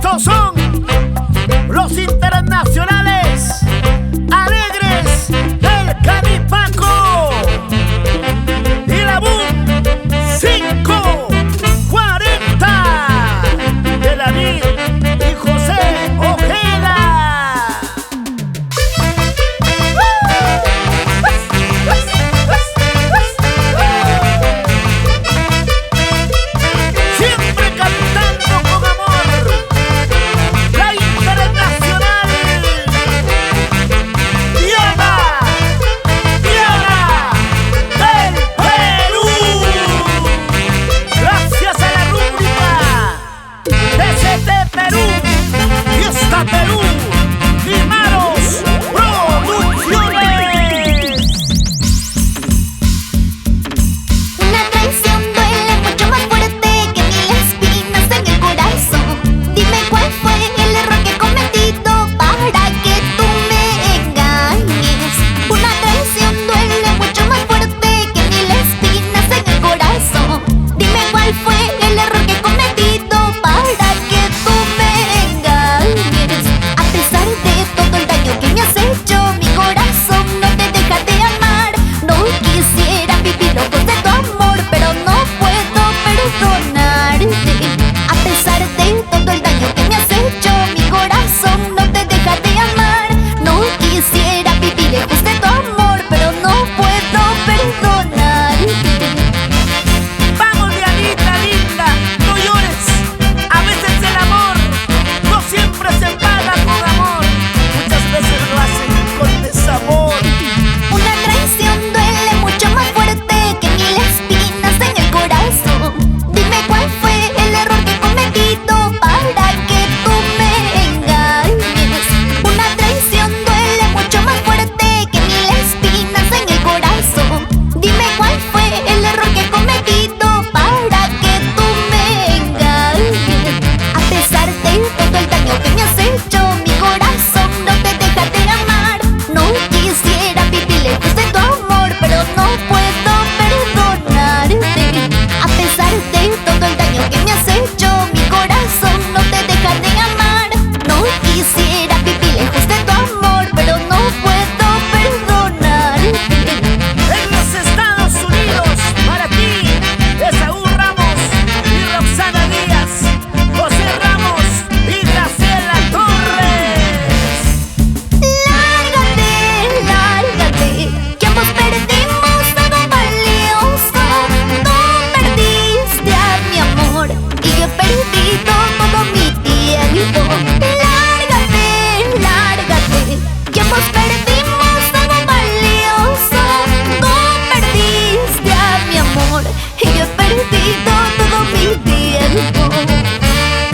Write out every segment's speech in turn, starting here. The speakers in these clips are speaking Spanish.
Estos son los internacionales alegres del Canipaco y la Boom 540 de David y José Ojeda. Siempre cantando con amor, la internacional Diana del Perú. Gracias a la rúbrica DCT Perú, Fiesta Perú y Maros Producciones. Una traición duele mucho más fuerte que mil espinas en el corazón. Dime cuál fue el error que he cometido para que tú me engañes. Una traición duele mucho más fuerte que mil espinas en el corazón. Dime cuál fue el error que he cometido para que tú me engañes. A pesar de todo el daño que me has hecho, mi corazón no te deja de amar. No quisiera vivir lejos de tu amor, pero no puedo perdonarte. A pesar de todo el daño que me has hecho, mi corazón no te deja de amar. No quisiera vivir lejos de tu amor, pero no puedo perdonarte. Vamos, Dianita linda, no llores. A veces el amor no siempre se paga con amor. Muchas veces lo hacen con desamor. Una traición duele mucho más fuerte que mil espinas en el corazón. Dime cuál fue el error que he cometido para que tú me engañes. Una traición duele mucho más fuerte que mil espinas en el corazón. Dime cuál fue el error que he cometido para que tú me engañes. A pesar de todo el daño que me has hecho, mi corazón no te deja de amar. No quisiera vivir lejos de tu amor, pero no puedo perdonarte. A pesar de todo el daño que me has hecho, mi corazón no te deja de amar. No quisiera vivir lejos de tu amor, pero no puedo perdonarte. En los Estados Unidos, para ti, Esaú Ramos y Roxana Díaz, José Ramos y Graciela Torres. Lárgate, lárgate, que ambos perdimos algo valioso. Tú perdiste a mi amor y yo he perdido todo mi tiempo. Lárgate, lárgate, que ambos perdimos algo valioso. Tú perdiste a mi amor y yo he perdido todo mi tiempo.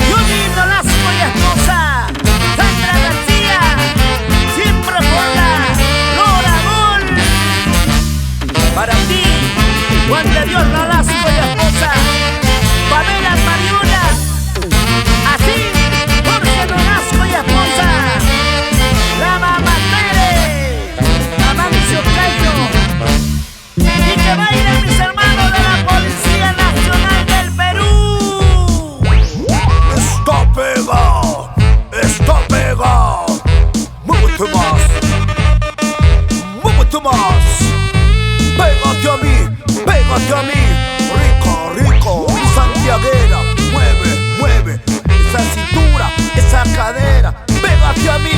Johnny Nolasco y esposa, Sandra García, siempre por la Lora Gol. Para ti, Juan de Dios Nolasco y esposa, Pamela Mariona. Así, Jorge Nolasco y esposa, la mamá Tere, Amancio Cayo. Y que bailen mis hermanos de la Policía Nacional del Perú. Está pegado, está pegado. Muévete más, muévete más. Pégate a mí, pégate a mí. Rico, rico, santiaguera. Mueve, mueve esa cintura, esa cadera. Pégate a mí,